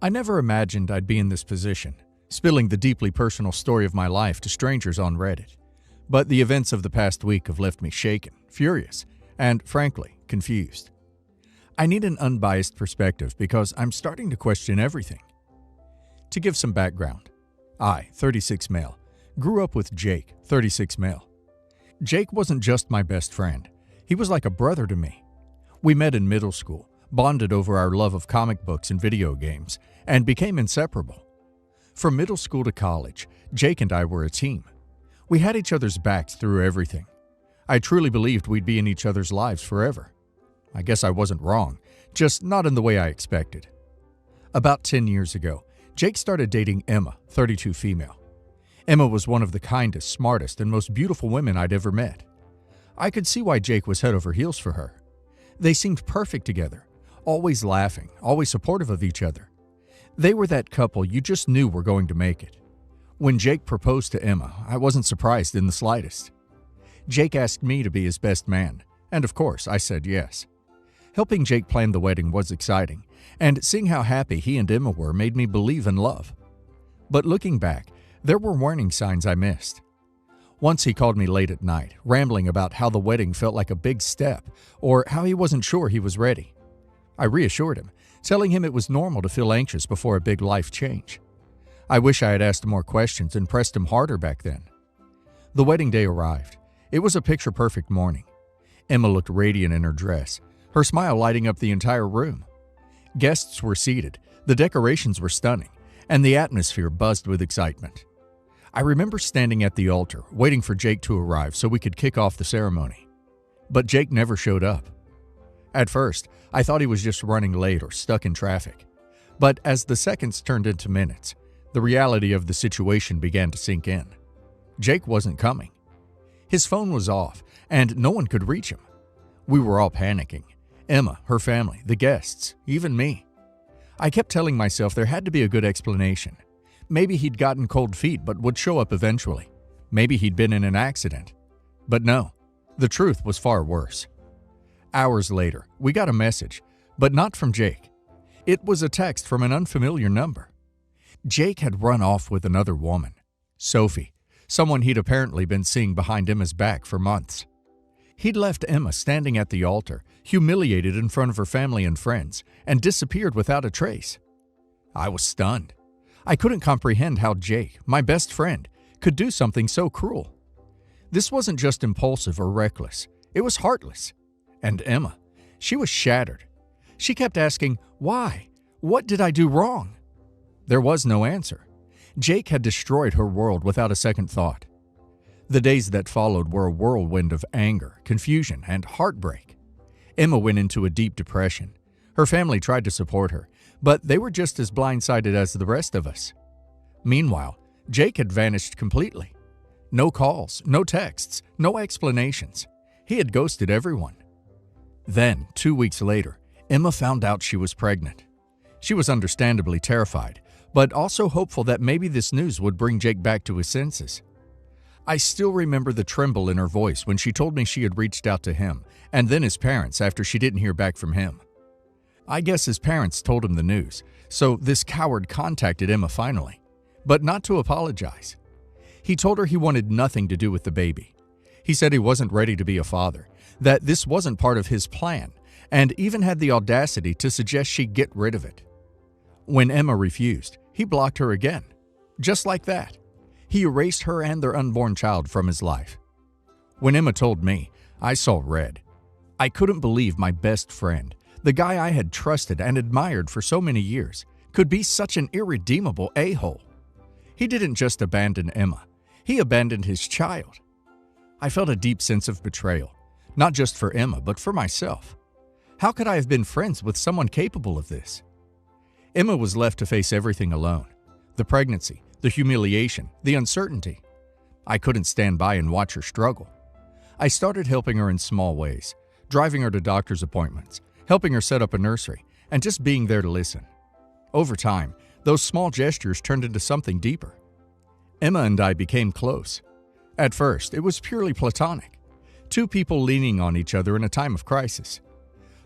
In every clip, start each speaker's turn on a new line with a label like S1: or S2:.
S1: I never imagined I'd be in this position, spilling the deeply personal story of my life to strangers on Reddit. But the events of the past week have left me shaken, furious, and, frankly, confused. I need an unbiased perspective because I'm starting to question everything. To give some background, I, 36 male, grew up with Jake, 36 male. Jake wasn't just my best friend. He was like a brother to me. We met in middle school, bonded over our love of comic books and video games, and became inseparable. From middle school to college, Jake and I were a team. We had each other's backs through everything. I truly believed we'd be in each other's lives forever. I guess I wasn't wrong, just not in the way I expected. About 10 years ago, Jake started dating Emma, 32 female. Emma was one of the kindest, smartest, and most beautiful women I'd ever met. I could see why Jake was head over heels for her. They seemed perfect together, always laughing, always supportive of each other. They were that couple you just knew were going to make it. When Jake proposed to Emma, I wasn't surprised in the slightest. Jake asked me to be his best man, and of course, I said yes. Helping Jake plan the wedding was exciting, and seeing how happy he and Emma were made me believe in love. But looking back, there were warning signs I missed. Once he called me late at night, rambling about how the wedding felt like a big step, or how he wasn't sure he was ready. I reassured him, telling him it was normal to feel anxious before a big life change. I wish I had asked more questions and pressed him harder back then. The wedding day arrived. It was a picture-perfect morning. Emma looked radiant in her dress, her smile lighting up the entire room. Guests were seated, the decorations were stunning, and the atmosphere buzzed with excitement. I remember standing at the altar, waiting for Jake to arrive so we could kick off the ceremony. But Jake never showed up. At first, I thought he was just running late or stuck in traffic. But as the seconds turned into minutes, the reality of the situation began to sink in. Jake wasn't coming. His phone was off, and no one could reach him. We were all panicking. Emma, her family, the guests, even me. I kept telling myself there had to be a good explanation. Maybe he'd gotten cold feet but would show up eventually. Maybe he'd been in an accident. But no, the truth was far worse. Hours later, we got a message, but not from Jake. It was a text from an unfamiliar number. Jake had run off with another woman, Sophie, someone he'd apparently been seeing behind Emma's back for months. He'd left Emma standing at the altar, humiliated in front of her family and friends, and disappeared without a trace. I was stunned. I couldn't comprehend how Jake, my best friend, could do something so cruel. This wasn't just impulsive or reckless. It was heartless. And Emma, she was shattered. She kept asking, why? What did I do wrong? There was no answer. Jake had destroyed her world without a second thought. The days that followed were a whirlwind of anger, confusion, and heartbreak. Emma went into a deep depression. Her family tried to support her, but they were just as blindsided as the rest of us. Meanwhile, Jake had vanished completely. No calls, no texts, no explanations. He had ghosted everyone. Then, 2 weeks later, Emma found out she was pregnant. She was understandably terrified, but also hopeful that maybe this news would bring Jake back to his senses. I still remember the tremble in her voice when she told me she had reached out to him, and then his parents after she didn't hear back from him. I guess his parents told him the news, so this coward contacted Emma finally, but not to apologize. He told her he wanted nothing to do with the baby. He said he wasn't ready to be a father, that this wasn't part of his plan, and even had the audacity to suggest she get rid of it. When Emma refused, he blocked her again. Just like that. He erased her and their unborn child from his life. When Emma told me, I saw red. I couldn't believe my best friend, the guy I had trusted and admired for so many years, could be such an irredeemable a-hole. He didn't just abandon Emma. He abandoned his child. I felt a deep sense of betrayal, not just for Emma, but for myself. How could I have been friends with someone capable of this? Emma was left to face everything alone. The pregnancy, the humiliation, the uncertainty. I couldn't stand by and watch her struggle. I started helping her in small ways, driving her to doctor's appointments, helping her set up a nursery, and just being there to listen. Over time, those small gestures turned into something deeper. Emma and I became close. At first, it was purely platonic, two people leaning on each other in a time of crisis.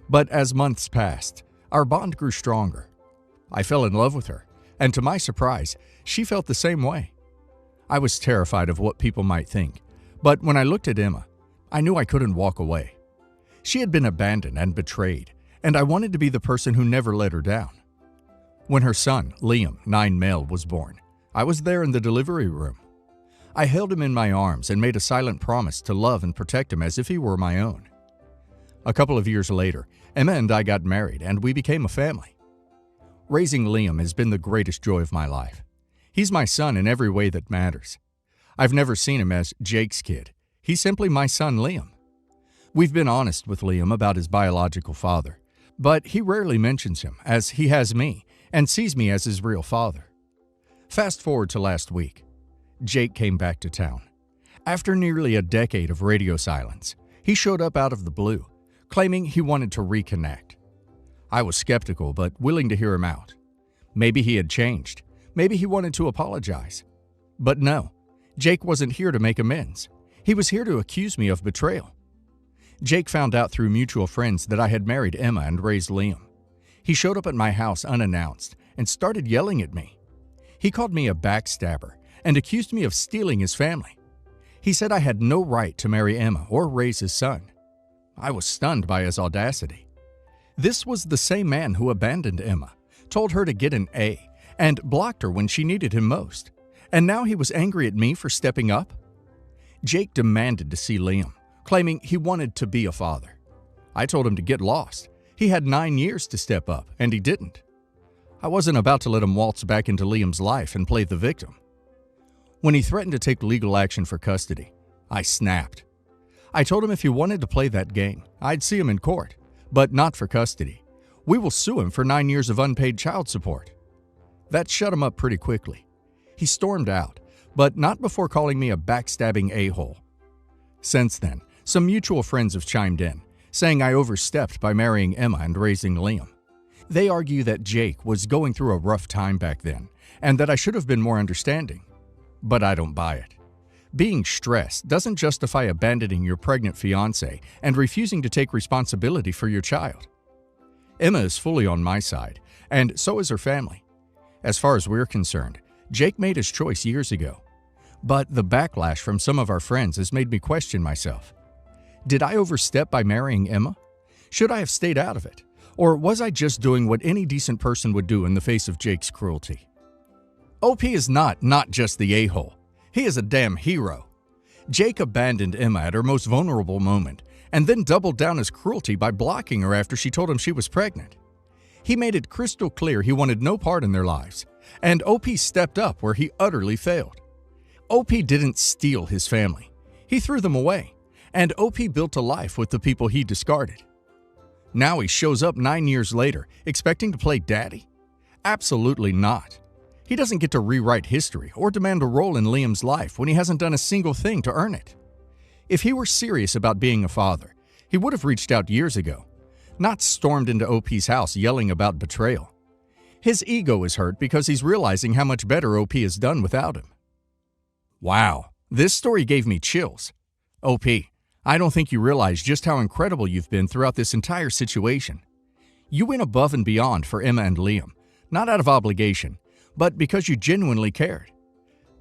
S1: But as months passed, our bond grew stronger. I fell in love with her, and to my surprise, she felt the same way. I was terrified of what people might think, but when I looked at Emma, I knew I couldn't walk away. She had been abandoned and betrayed, and I wanted to be the person who never let her down. When her son, Liam, 9 male, was born, I was there in the delivery room. I held him in my arms and made a silent promise to love and protect him as if he were my own. A couple of years later, Emma and I got married and we became a family. Raising Liam has been the greatest joy of my life. He's my son in every way that matters. I've never seen him as Jake's kid. He's simply my son, Liam. We've been honest with Liam about his biological father, but he rarely mentions him as he has me and sees me as his real father. Fast forward to last week. Jake came back to town. After nearly a decade of radio silence, he showed up out of the blue, claiming he wanted to reconnect. I was skeptical but willing to hear him out. Maybe he had changed. Maybe he wanted to apologize. But no, Jake wasn't here to make amends. He was here to accuse me of betrayal. Jake found out through mutual friends that I had married Emma and raised Liam. He showed up at my house unannounced and started yelling at me. He called me a backstabber and accused me of stealing his family. He said I had no right to marry Emma or raise his son. I was stunned by his audacity. This was the same man who abandoned Emma, told her to get an A, and blocked her when she needed him most. And now he was angry at me for stepping up? Jake demanded to see Liam, claiming he wanted to be a father. I told him to get lost. He had 9 years to step up, and he didn't. I wasn't about to let him waltz back into Liam's life and play the victim. When he threatened to take legal action for custody, I snapped. I told him if he wanted to play that game, I'd see him in court, but not for custody. We will sue him for 9 years of unpaid child support. That shut him up pretty quickly. He stormed out, but not before calling me a backstabbing a-hole. Since then, some mutual friends have chimed in, saying I overstepped by marrying Emma and raising Liam. They argue that Jake was going through a rough time back then, and that I should have been more understanding. But I don't buy it. Being stressed doesn't justify abandoning your pregnant fiance and refusing to take responsibility for your child. Emma is fully on my side, and so is her family. As far as we're concerned, Jake made his choice years ago. But the backlash from some of our friends has made me question myself. Did I overstep by marrying Emma? Should I have stayed out of it? Or was I just doing what any decent person would do in the face of Jake's cruelty? OP is not just the a-hole. He is a damn hero. Jake abandoned Emma at her most vulnerable moment and then doubled down his cruelty by blocking her after she told him she was pregnant. He made it crystal clear he wanted no part in their lives, and OP stepped up where he utterly failed. OP didn't steal his family. He threw them away, and OP built a life with the people he discarded. Now he shows up 9 years later, expecting to play daddy? Absolutely not. He doesn't get to rewrite history or demand a role in Liam's life when he hasn't done a single thing to earn it. If he were serious about being a father, he would have reached out years ago, not stormed into OP's house yelling about betrayal. His ego is hurt because he's realizing how much better OP has done without him. Wow, this story gave me chills. OP, I don't think you realize just how incredible you've been throughout this entire situation. You went above and beyond for Emma and Liam, not out of obligation, but because you genuinely cared.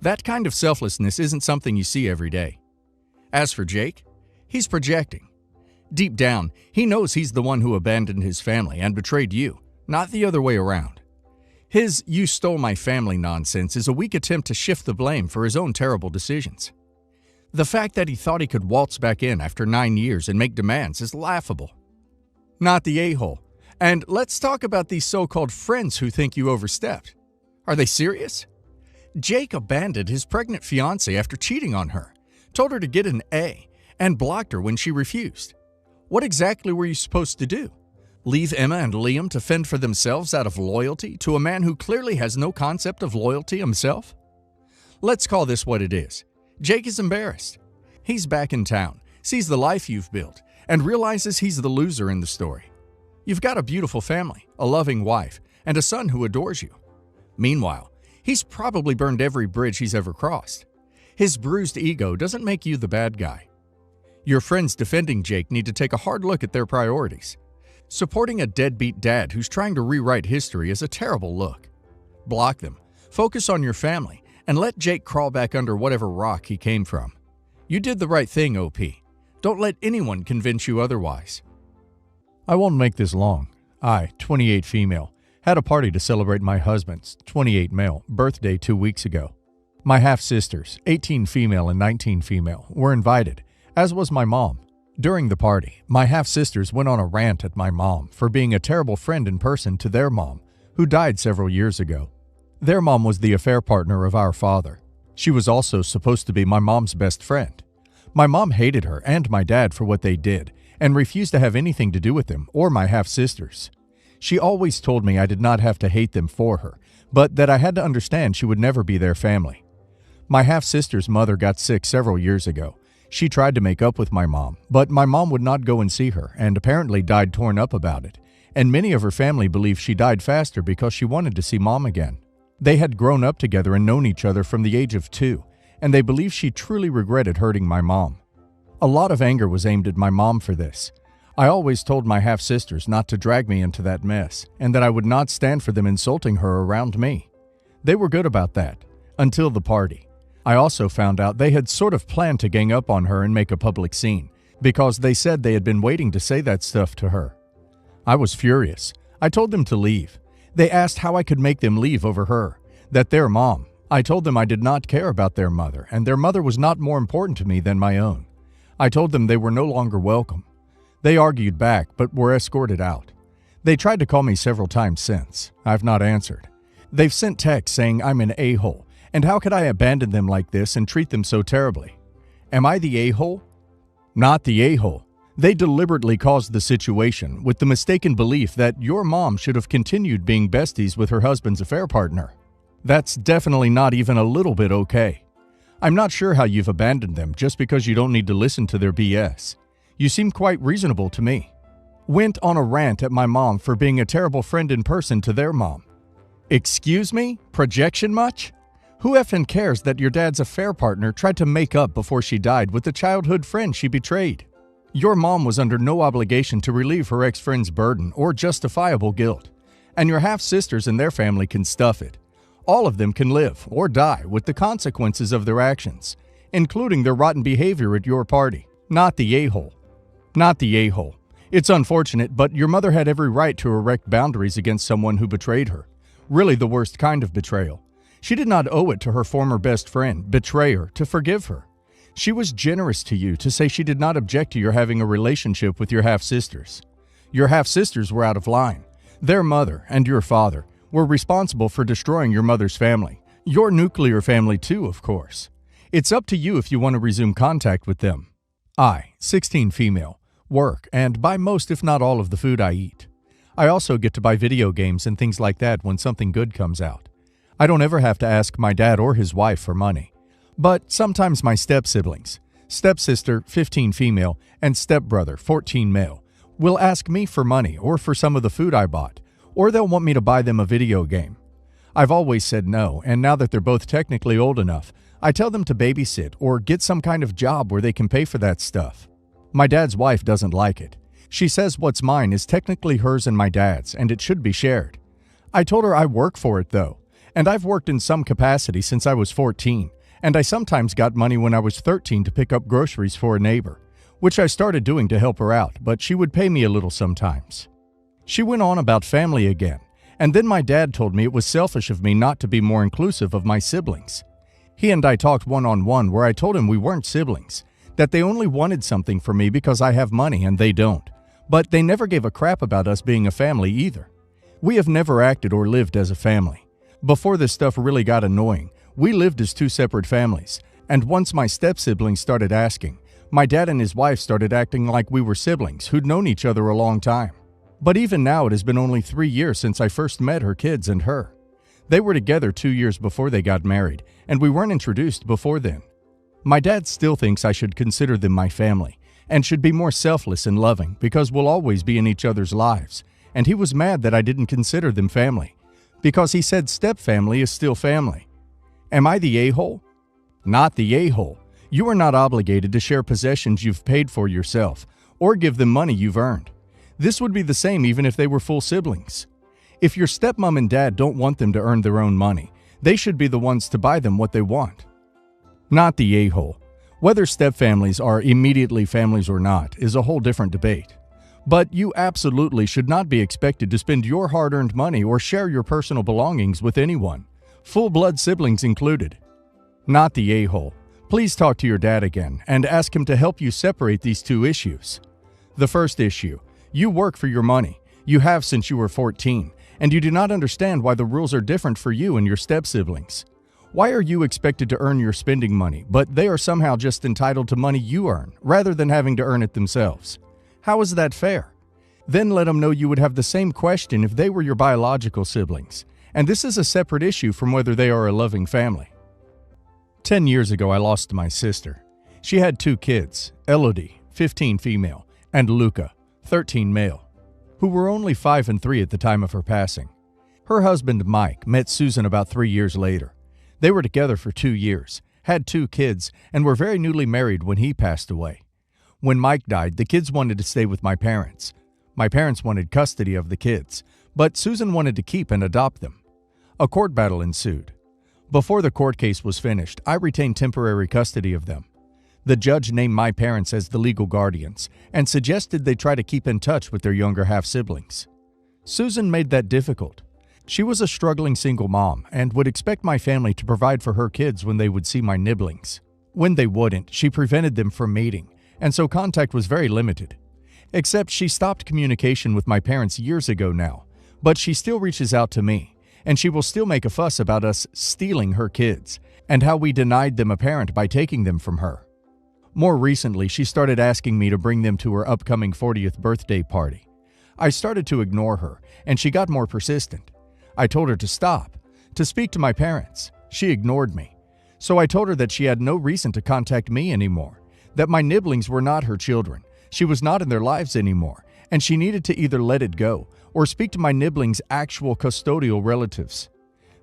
S1: That kind of selflessness isn't something you see every day. As for Jake, he's projecting. Deep down, he knows he's the one who abandoned his family and betrayed you, not the other way around. His "you stole my family" nonsense is a weak attempt to shift the blame for his own terrible decisions. The fact that he thought he could waltz back in after 9 years and make demands is laughable. Not the a-hole. And let's talk about these so-called friends who think you overstepped. Are they serious? Jake abandoned his pregnant fiancée after cheating on her, told her to get an A, and blocked her when she refused. What exactly were you supposed to do? Leave Emma and Liam to fend for themselves out of loyalty to a man who clearly has no concept of loyalty himself? Let's call this what it is. Jake is embarrassed. He's back in town, sees the life you've built, and realizes he's the loser in the story. You've got a beautiful family, a loving wife, and a son who adores you. Meanwhile, he's probably burned every bridge he's ever crossed. His bruised ego doesn't make you the bad guy. Your friends defending Jake need to take a hard look at their priorities. Supporting a deadbeat dad who's trying to rewrite history is a terrible look. Block them, focus on your family, and let Jake crawl back under whatever rock he came from. You did the right thing, OP. Don't let anyone convince you otherwise. I won't make this long. I, 28 female, had a party to celebrate my husband's, 28 male, birthday 2 weeks ago. My half-sisters, 18 female and 19 female, were invited, as was my mom. During the party, my half-sisters went on a rant at my mom for being a terrible friend in person to their mom, who died several years ago. Their mom was the affair partner of our father. She was also supposed to be my mom's best friend. My mom hated her and my dad for what they did, and refused to have anything to do with them or my half-sisters. She always told me I did not have to hate them for her, but that I had to understand she would never be their family. My half-sister's mother got sick several years ago. She tried to make up with my mom, but my mom would not go and see her and apparently died torn up about it, and many of her family believe she died faster because she wanted to see mom again. They had grown up together and known each other from the age of 2, and they believe she truly regretted hurting my mom. A lot of anger was aimed at my mom for this. I always told my half-sisters not to drag me into that mess, and that I would not stand for them insulting her around me. They were good about that, until the party. I also found out they had sort of planned to gang up on her and make a public scene, because they said they had been waiting to say that stuff to her. I was furious. I told them to leave. They asked how I could make them leave over her, that their mom. I told them I did not care about their mother, and their mother was not more important to me than my own. I told them they were no longer welcome. They argued back, but were escorted out. They tried to call me several times since. I've not answered. They've sent texts saying I'm an a-hole, and how could I abandon them like this and treat them so terribly? Am I the a-hole? Not the a-hole. They deliberately caused the situation with the mistaken belief that your mom should have continued being besties with her husband's affair partner. That's definitely not even a little bit okay. I'm not sure how you've abandoned them just because you don't need to listen to their BS. You seem quite reasonable to me. Went on a rant at my mom for being a terrible friend in person to their mom. Excuse me? Projection much? Who effing cares that your dad's affair partner tried to make up before she died with the childhood friend she betrayed? Your mom was under no obligation to relieve her ex-friend's burden or justifiable guilt, and your half-sisters and their family can stuff it. All of them can live or die with the consequences of their actions, including their rotten behavior at your party. Not the a-hole. Not the a-hole. It's unfortunate, but your mother had every right to erect boundaries against someone who betrayed her. Really the worst kind of betrayal. She did not owe it to her former best friend, betrayer, to forgive her. She was generous to you to say she did not object to your having a relationship with your half-sisters. Your half-sisters were out of line. Their mother and your father were responsible for destroying your mother's family. Your nuclear family too, of course. It's up to you if you want to resume contact with them. I, 16 female, work and buy most if not all of the food I eat. I also get to buy video games and things like that when something good comes out. I don't ever have to ask my dad or his wife for money. But sometimes my step-siblings, stepsister, 15 female, and stepbrother, 14 male, will ask me for money or for some of the food I bought, or they'll want me to buy them a video game. I've always said no, and now that they're both technically old enough, I tell them to babysit or get some kind of job where they can pay for that stuff. My dad's wife doesn't like it. She says what's mine is technically hers and my dad's, and it should be shared. I told her I work for it, though, and I've worked in some capacity since I was 14, and I sometimes got money when I was 13 to pick up groceries for a neighbor, which I started doing to help her out, but she would pay me a little sometimes. She went on about family again, and then my dad told me it was selfish of me not to be more inclusive of my siblings. He and I talked one-on-one where I told him we weren't siblings, that they only wanted something from me because I have money and they don't, but they never gave a crap about us being a family either. We have never acted or lived as a family. Before this stuff really got annoying, we lived as two separate families, and once my step-siblings started asking, my dad and his wife started acting like we were siblings who'd known each other a long time. But even now it has been only 3 years since I first met her kids and her. They were together 2 years before they got married, and we weren't introduced before then. My dad still thinks I should consider them my family, and should be more selfless and loving because we'll always be in each other's lives, and he was mad that I didn't consider them family, because he said step-family is still family. Am I the a-hole? Not the a-hole. You are not obligated to share possessions you've paid for yourself, or give them money you've earned. This would be the same even if they were full siblings. If your stepmom and dad don't want them to earn their own money, they should be the ones to buy them what they want. Not the a-hole. Whether stepfamilies are immediately families or not is a whole different debate. But you absolutely should not be expected to spend your hard-earned money or share your personal belongings with anyone, full-blood siblings included. Not the a-hole. Please talk to your dad again and ask him to help you separate these two issues. The first issue: you work for your money. You have since you were 14, and you do not understand why the rules are different for you and your step-siblings. Why are you expected to earn your spending money, but they are somehow just entitled to money you earn, rather than having to earn it themselves? How is that fair? Then let them know you would have the same question if they were your biological siblings, and this is a separate issue from whether they are a loving family. 10 years ago, I lost my sister. She had 2 kids, Elodie, 15 female, and Luca, 13 male, who were only 5 and 3 at the time of her passing. Her husband, Mike, met Susan about 3 years later. They were together for 2 years, had 2 kids, and were very newly married when he passed away. When Mike died, the kids wanted to stay with my parents. My parents wanted custody of the kids, but Susan wanted to keep and adopt them. A court battle ensued. Before the court case was finished, I retained temporary custody of them. The judge named my parents as the legal guardians and suggested they try to keep in touch with their younger half-siblings. Susan made that difficult. She was a struggling single mom and would expect my family to provide for her kids when they would see my nibblings. When they wouldn't, she prevented them from meeting, and so contact was very limited. Except she stopped communication with my parents years ago now, but she still reaches out to me, and she will still make a fuss about us stealing her kids and how we denied them a parent by taking them from her. More recently, she started asking me to bring them to her upcoming 40th birthday party. I started to ignore her, and she got more persistent. I told her to stop, to speak to my parents. She ignored me. So I told her that she had no reason to contact me anymore, that my nibblings were not her children, she was not in their lives anymore, and she needed to either let it go or speak to my nibblings' actual custodial relatives.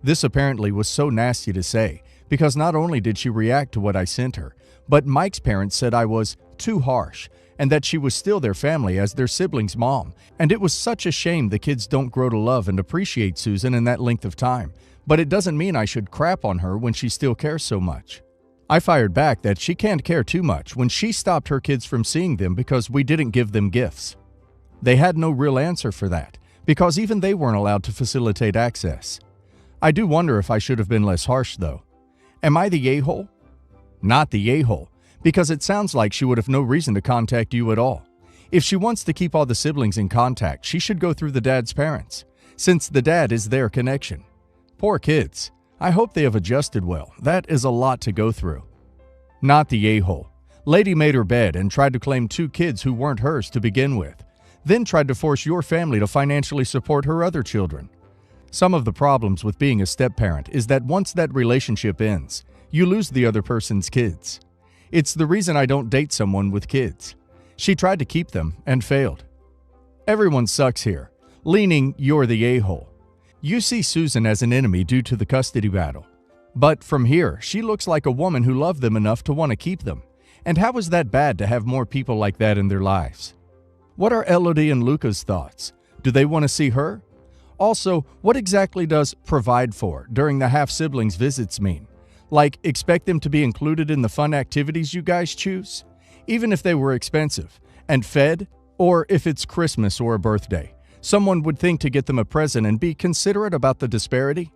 S1: This apparently was so nasty to say, because not only did she react to what I sent her, but Mike's parents said I was too harsh, and that she was still their family as their siblings' mom, and it was such a shame the kids don't grow to love and appreciate Susan in that length of time, but it doesn't mean I should crap on her when she still cares so much. I fired back that she can't care too much when she stopped her kids from seeing them because we didn't give them gifts. They had no real answer for that, because even they weren't allowed to facilitate access. I do wonder if I should have been less harsh, though. Am I the a-hole? Not the a-hole, because it sounds like she would have no reason to contact you at all. If she wants to keep all the siblings in contact, she should go through the dad's parents, since the dad is their connection. Poor kids. I hope they have adjusted well. That is a lot to go through. Not the a-hole. Lady made her bed and tried to claim 2 kids who weren't hers to begin with, then tried to force your family to financially support her other children. Some of the problems with being a step-parent is that once that relationship ends, you lose the other person's kids. It's the reason I don't date someone with kids. She tried to keep them and failed. Everyone sucks here, leaning you're the a-hole. You see Susan as an enemy due to the custody battle. But from here, she looks like a woman who loved them enough to want to keep them. And how is that bad to have more people like that in their lives? What are Elodie and Luca's thoughts? Do they want to see her? Also, what exactly does provide for during the half-siblings visits mean? Like, expect them to be included in the fun activities you guys choose? Even if they were expensive and fed, or if it's Christmas or a birthday, someone would think to get them a present and be considerate about the disparity?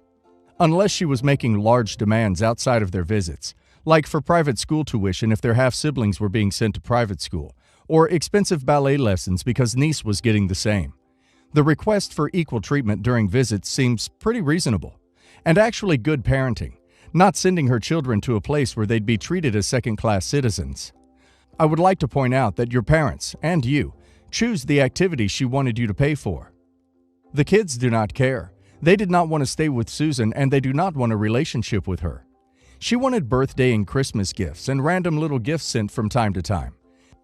S1: Unless she was making large demands outside of their visits, like for private school tuition if their half-siblings were being sent to private school, or expensive ballet lessons because niece was getting the same. The request for equal treatment during visits seems pretty reasonable, and actually good parenting, not sending her children to a place where they'd be treated as second-class citizens. I would like to point out that your parents, and you, choose the activities she wanted you to pay for. The kids do not care. They did not want to stay with Susan, and they do not want a relationship with her. She wanted birthday and Christmas gifts and random little gifts sent from time to time.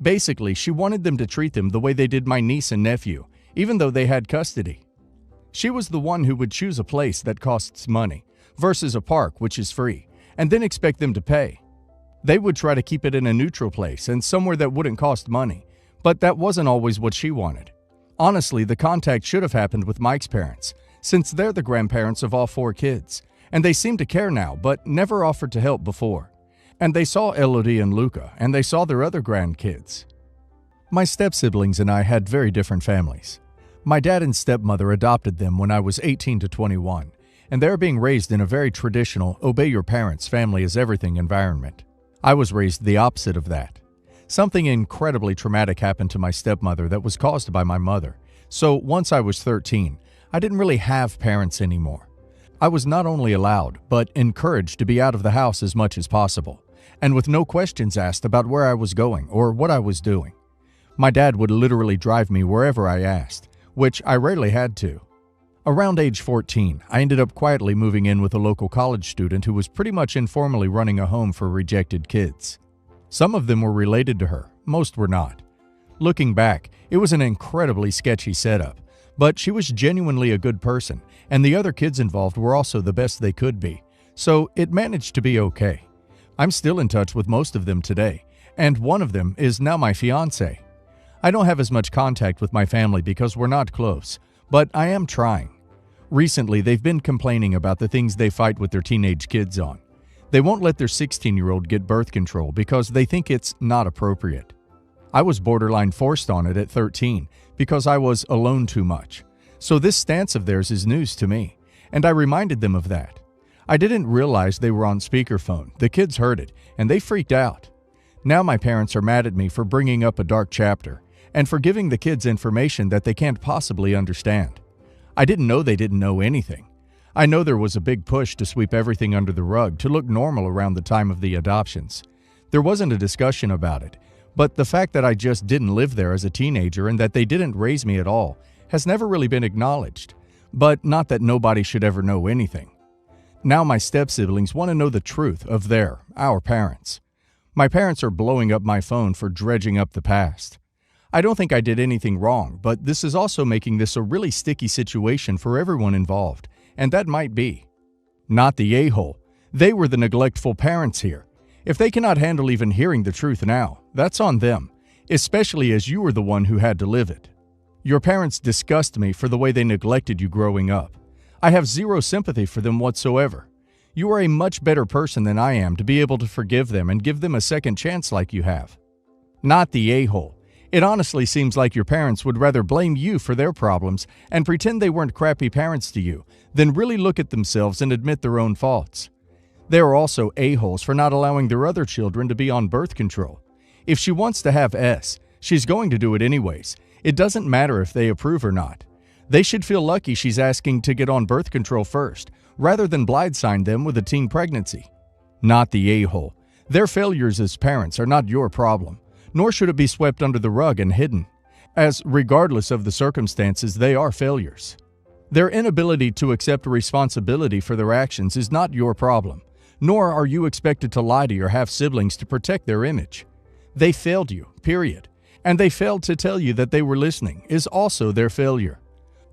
S1: Basically, she wanted them to treat them the way they did my niece and nephew, even though they had custody. She was the one who would choose a place that costs money versus a park which is free, and then expect them to pay. They would try to keep it in a neutral place and somewhere that wouldn't cost money, but that wasn't always what she wanted. Honestly, the contact should have happened with Mike's parents, since they're the grandparents of all 4 kids, and they seem to care now, but never offered to help before. And they saw Elodie and Luca, and they saw their other grandkids. My step-siblings and I had very different families. My dad and stepmother adopted them when I was 18 to 21, and they're being raised in a very traditional, obey-your-parents, family-is-everything environment. I was raised the opposite of that. Something incredibly traumatic happened to my stepmother that was caused by my mother, so once I was 13, I didn't really have parents anymore. I was not only allowed, but encouraged to be out of the house as much as possible, and with no questions asked about where I was going or what I was doing. My dad would literally drive me wherever I asked, which I rarely had to. Around age 14, I ended up quietly moving in with a local college student who was pretty much informally running a home for rejected kids. Some of them were related to her, most were not. Looking back, it was an incredibly sketchy setup, but she was genuinely a good person, and the other kids involved were also the best they could be, so it managed to be okay. I'm still in touch with most of them today, and one of them is now my fiance. I don't have as much contact with my family because we're not close, but I am trying. Recently, they've been complaining about the things they fight with their teenage kids on. They won't let their 16-year-old get birth control because they think it's not appropriate. I was borderline forced on it at 13 because I was alone too much. So this stance of theirs is news to me, and I reminded them of that. I didn't realize they were on speakerphone. The kids heard it, and they freaked out. Now my parents are mad at me for bringing up a dark chapter and for giving the kids information that they can't possibly understand. I didn't know they didn't know anything. I know there was a big push to sweep everything under the rug to look normal around the time of the adoptions. There wasn't a discussion about it, but the fact that I just didn't live there as a teenager and that they didn't raise me at all has never really been acknowledged. But not that nobody should ever know anything. Now my step-siblings want to know the truth of our parents. My parents are blowing up my phone for dredging up the past. I don't think I did anything wrong, but this is also making this a really sticky situation for everyone involved, and that might be. Not the a-hole. They were the neglectful parents here. If they cannot handle even hearing the truth now, that's on them, especially as you were the one who had to live it. Your parents disgust me for the way they neglected you growing up. I have zero sympathy for them whatsoever. You are a much better person than I am to be able to forgive them and give them a second chance like you have. Not the a-hole. It honestly seems like your parents would rather blame you for their problems and pretend they weren't crappy parents to you than really look at themselves and admit their own faults. They are also a-holes for not allowing their other children to be on birth control. If she wants to have S, she's going to do it anyways. It doesn't matter if they approve or not. They should feel lucky she's asking to get on birth control first, rather than blindside them with a teen pregnancy. Not the a-hole. Their failures as parents are not your problem, nor should it be swept under the rug and hidden, as regardless of the circumstances, they are failures. Their inability to accept responsibility for their actions is not your problem, nor are you expected to lie to your half-siblings to protect their image. They failed you, period. And they failed to tell you that they were listening is also their failure.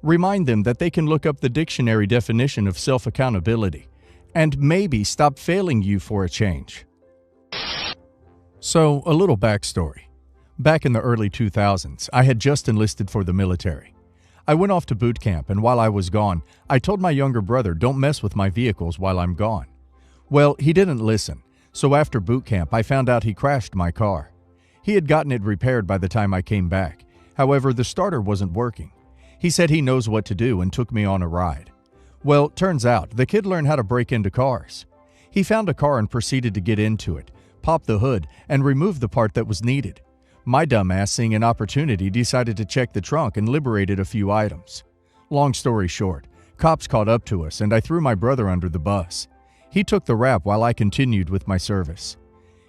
S1: Remind them that they can look up the dictionary definition of self-accountability and maybe stop failing you for a change. So, a little backstory. Back in the early 2000s, I had just enlisted for the military. I went off to boot camp, and while I was gone, I told my younger brother, don't mess with my vehicles while I'm gone. Well, he didn't listen, so after boot camp, I found out he crashed my car. He had gotten it repaired by the time I came back. However, the starter wasn't working. He said he knows what to do and took me on a ride. Well, turns out, the kid learned how to break into cars. He found a car and proceeded to get into it, pop the hood, and remove the part that was needed. My dumbass, seeing an opportunity, decided to check the trunk and liberated a few items. Long story short, cops caught up to us and I threw my brother under the bus. He took the rap while I continued with my service.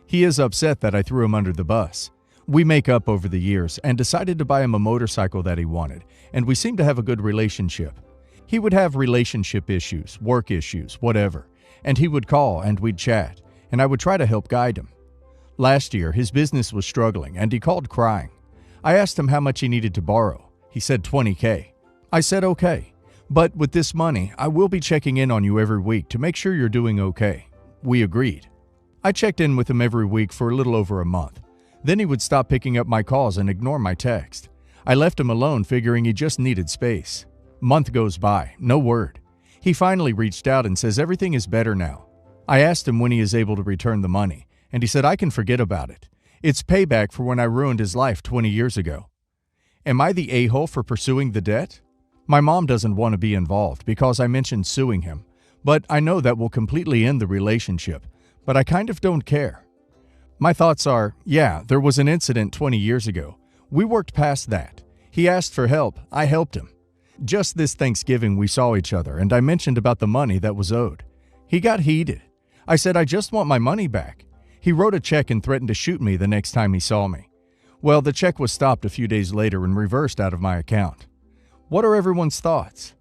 S1: He is upset that I threw him under the bus. We make up over the years and decided to buy him a motorcycle that he wanted, and we seem to have a good relationship. He would have relationship issues, work issues, whatever, and he would call and we'd chat, and I would try to help guide him. Last year, his business was struggling and he called crying. I asked him how much he needed to borrow. He said $20K. I said okay, but with this money, I will be checking in on you every week to make sure you're doing okay. We agreed. I checked in with him every week for a little over a month. Then he would stop picking up my calls and ignore my text. I left him alone, figuring he just needed space. Month goes by, no word. He finally reached out and says everything is better now. I asked him when he is able to return the money, and he said I can forget about it. It's payback for when I ruined his life 20 years ago. Am I the a-hole for pursuing the debt? My mom doesn't want to be involved because I mentioned suing him, but I know that will completely end the relationship, but I kind of don't care. My thoughts are, yeah, there was an incident 20 years ago. We worked past that. He asked for help, I helped him. Just this Thanksgiving we saw each other and I mentioned about the money that was owed. He got heated. I said I just want my money back. He wrote a check and threatened to shoot me the next time he saw me. Well, the check was stopped a few days later and reversed out of my account. What are everyone's thoughts?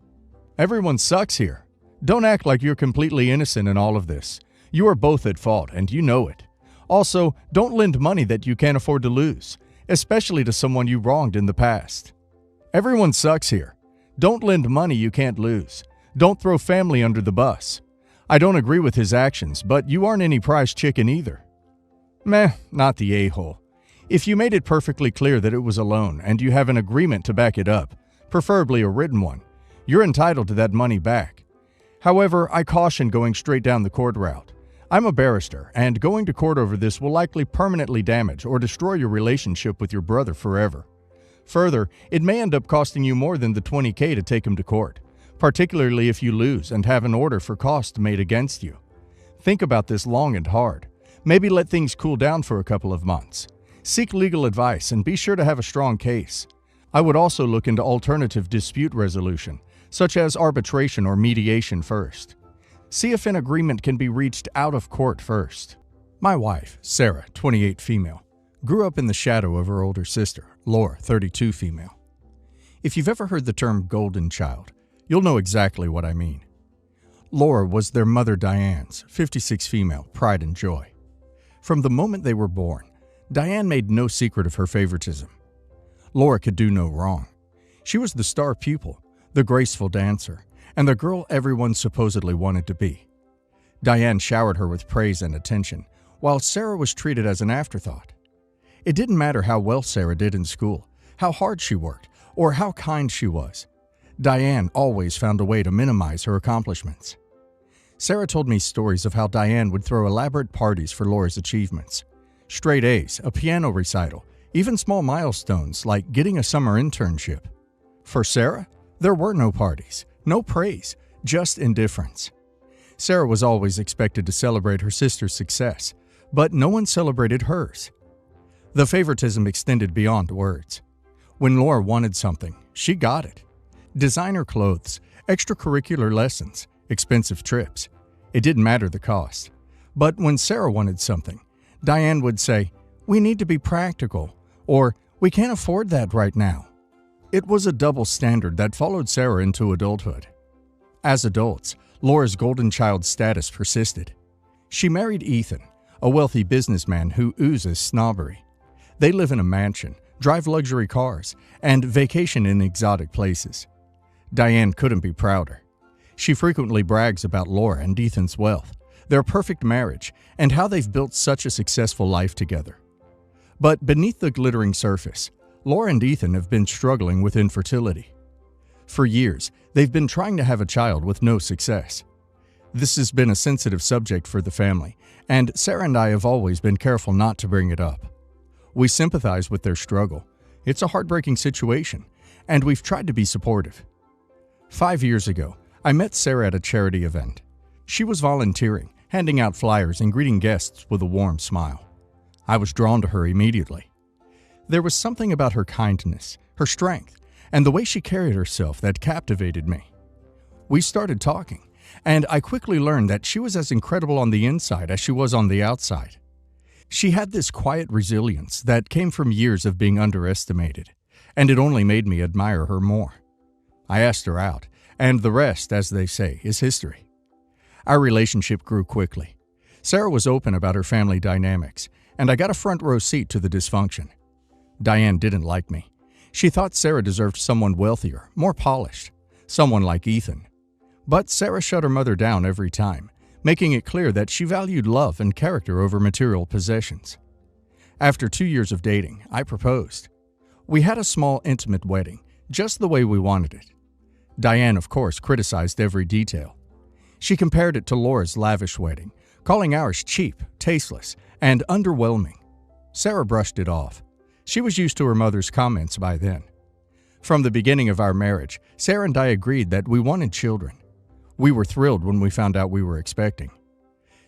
S1: Everyone sucks here. Don't act like you're completely innocent in all of this. You are both at fault and you know it. Also, don't lend money that you can't afford to lose, especially to someone you wronged in the past. Everyone sucks here. Don't lend money you can't lose. Don't throw family under the bus. I don't agree with his actions, but you aren't any prize chicken either. Meh, not the a-hole. If you made it perfectly clear that it was a loan and you have an agreement to back it up, preferably a written one, you're entitled to that money back. However, I caution going straight down the court route. I'm a barrister, and going to court over this will likely permanently damage or destroy your relationship with your brother forever. Further, it may end up costing you more than the $20,000 to take him to court, particularly if you lose and have an order for costs made against you. Think about this long and hard. Maybe let things cool down for a couple of months. Seek legal advice and be sure to have a strong case. I would also look into alternative dispute resolution, such as arbitration or mediation first. See if an agreement can be reached out of court first. My wife, Sarah, 28 female, grew up in the shadow of her older sister, Laura, 32 female. If you've ever heard the term golden child, you'll know exactly what I mean. Laura was their mother Diane's, 56 female, pride and joy. From the moment they were born, Diane made no secret of her favoritism. Laura could do no wrong. She was the star pupil, the graceful dancer, and the girl everyone supposedly wanted to be. Diane showered her with praise and attention, while Sarah was treated as an afterthought. It didn't matter how well Sarah did in school, how hard she worked, or how kind she was. Diane always found a way to minimize her accomplishments. Sarah told me stories of how Diane would throw elaborate parties for Laura's achievements. Straight A's, a piano recital, even small milestones like getting a summer internship. For Sarah, there were no parties, no praise, just indifference. Sarah was always expected to celebrate her sister's success, but no one celebrated hers. The favoritism extended beyond words. When Laura wanted something, she got it. Designer clothes, extracurricular lessons, expensive trips. It didn't matter the cost. But when Sarah wanted something, Diane would say, "We need to be practical," or "We can't afford that right now." It was a double standard that followed Sarah into adulthood. As adults, Laura's golden child status persisted. She married Ethan, a wealthy businessman who oozes snobbery. They live in a mansion, drive luxury cars, and vacation in exotic places. Diane couldn't be prouder. She frequently brags about Laura and Ethan's wealth, their perfect marriage, and how they've built such a successful life together. But beneath the glittering surface, Laura and Ethan have been struggling with infertility. For years, they've been trying to have a child with no success. This has been a sensitive subject for the family, and Sarah and I have always been careful not to bring it up. We sympathize with their struggle. It's a heartbreaking situation, and we've tried to be supportive. 5 years ago, I met Sarah at a charity event. She was volunteering, handing out flyers and greeting guests with a warm smile. I was drawn to her immediately. There was something about her kindness, her strength, and the way she carried herself that captivated me. We started talking, and I quickly learned that she was as incredible on the inside as she was on the outside. She had this quiet resilience that came from years of being underestimated, and it only made me admire her more. I asked her out, and the rest, as they say, is history. Our relationship grew quickly. Sarah was open about her family dynamics, and I got a front row seat to the dysfunction. Diane didn't like me. She thought Sarah deserved someone wealthier, more polished, someone like Ethan. But Sarah shut her mother down every time, making it clear that she valued love and character over material possessions. After 2 years of dating, I proposed. We had a small, intimate wedding, just the way we wanted it. Diane, of course, criticized every detail. She compared it to Laura's lavish wedding, calling ours cheap, tasteless, and underwhelming. Sarah brushed it off. She was used to her mother's comments by then. From the beginning of our marriage, Sarah and I agreed that we wanted children. We were thrilled when we found out we were expecting.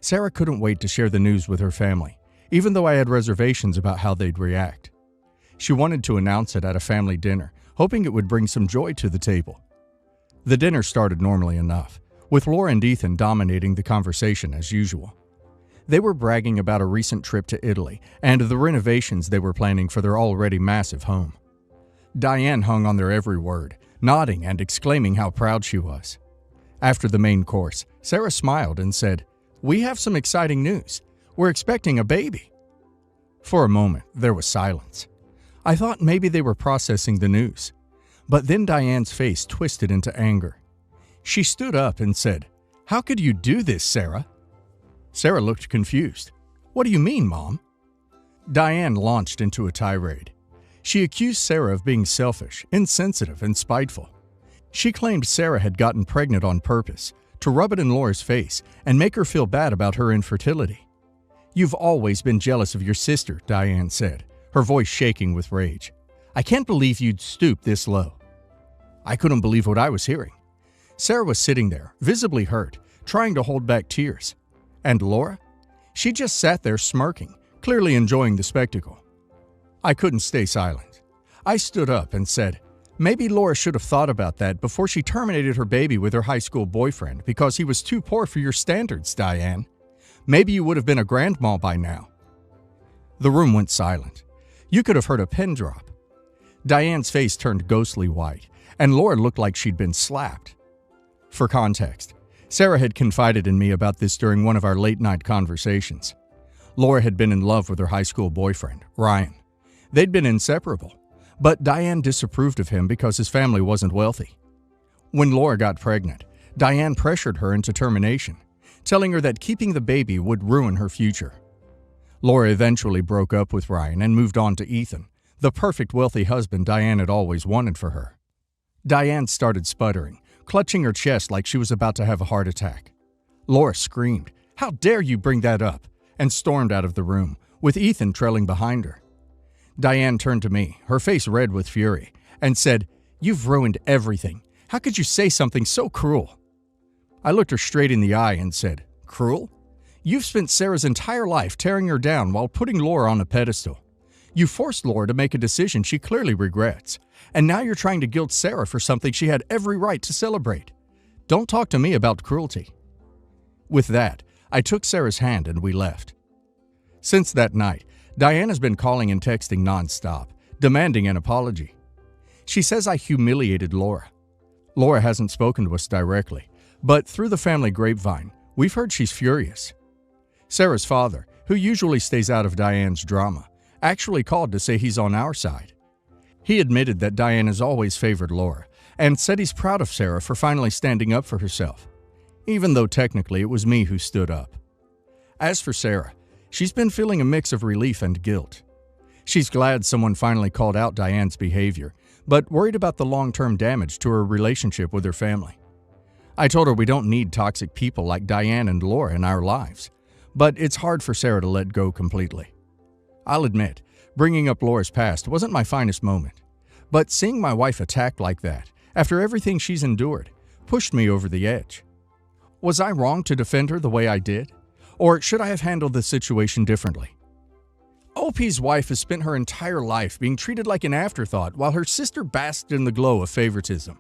S1: Sarah couldn't wait to share the news with her family, even though I had reservations about how they'd react. She wanted to announce it at a family dinner, hoping it would bring some joy to the table. The dinner started normally enough, with Laura and Ethan dominating the conversation as usual. They were bragging about a recent trip to Italy and the renovations they were planning for their already massive home. Diane hung on their every word, nodding and exclaiming how proud she was. After the main course, Sarah smiled and said, "We have some exciting news. We're expecting a baby." For a moment, there was silence. I thought maybe they were processing the news. But then Diane's face twisted into anger. She stood up and said, "How could you do this, Sarah?" Sarah looked confused. "What do you mean, Mom?" Diane launched into a tirade. She accused Sarah of being selfish, insensitive, and spiteful. She claimed Sarah had gotten pregnant on purpose, to rub it in Laura's face and make her feel bad about her infertility. "You've always been jealous of your sister," Diane said, her voice shaking with rage. "I can't believe you'd stoop this low." I couldn't believe what I was hearing. Sarah was sitting there, visibly hurt, trying to hold back tears. And Laura? She just sat there smirking, clearly enjoying the spectacle. I couldn't stay silent. I stood up and said, "Maybe Laura should have thought about that before she terminated her baby with her high school boyfriend because he was too poor for your standards, Diane. Maybe you would have been a grandma by now." The room went silent. You could have heard a pin drop. Diane's face turned ghostly white, and Laura looked like she'd been slapped. For context, Sarah had confided in me about this during one of our late-night conversations. Laura had been in love with her high school boyfriend, Ryan. They'd been inseparable, but Diane disapproved of him because his family wasn't wealthy. When Laura got pregnant, Diane pressured her into termination, telling her that keeping the baby would ruin her future. Laura eventually broke up with Ryan and moved on to Ethan, the perfect wealthy husband Diane had always wanted for her. Diane started sputtering, clutching her chest like she was about to have a heart attack. Laura screamed, "How dare you bring that up?" and stormed out of the room, with Ethan trailing behind her. Diane turned to me, her face red with fury, and said, "You've ruined everything. How could you say something so cruel?" I looked her straight in the eye and said, "Cruel? You've spent Sarah's entire life tearing her down while putting Laura on a pedestal. You forced Laura to make a decision she clearly regrets, and now you're trying to guilt Sarah for something she had every right to celebrate. Don't talk to me about cruelty." With that, I took Sarah's hand and we left. Since that night, Diane has been calling and texting nonstop, demanding an apology. She says I humiliated Laura. Laura hasn't spoken to us directly, but through the family grapevine, we've heard she's furious. Sarah's father, who usually stays out of Diane's drama, actually called to say he's on our side. He admitted that Diane has always favored Laura and said he's proud of Sarah for finally standing up for herself, even though technically it was me who stood up. As for Sarah, she's been feeling a mix of relief and guilt. She's glad someone finally called out Diane's behavior, but worried about the long-term damage to her relationship with her family. I told her we don't need toxic people like Diane and Laura in our lives, but it's hard for Sarah to let go completely. I'll admit, bringing up Laura's past wasn't my finest moment, but seeing my wife attacked like that, after everything she's endured, pushed me over the edge. Was I wrong to defend her the way I did? Or should I have handled the situation differently? OP's wife has spent her entire life being treated like an afterthought while her sister basked in the glow of favoritism.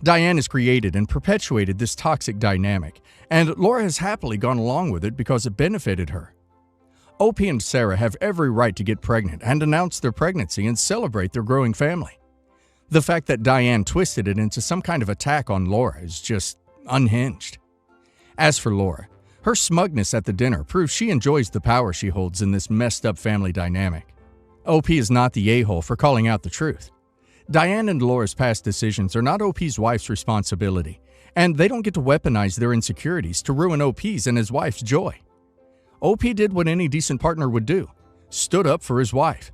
S1: Diane has created and perpetuated this toxic dynamic, and Laura has happily gone along with it because it benefited her. OP and Sarah have every right to get pregnant and announce their pregnancy and celebrate their growing family. The fact that Diane twisted it into some kind of attack on Laura is just unhinged. As for Laura, her smugness at the dinner proves she enjoys the power she holds in this messed up family dynamic. OP is not the a-hole for calling out the truth. Diane and Laura's past decisions are not OP's wife's responsibility, and they don't get to weaponize their insecurities to ruin OP's and his wife's joy. OP did what any decent partner would do, stood up for his wife.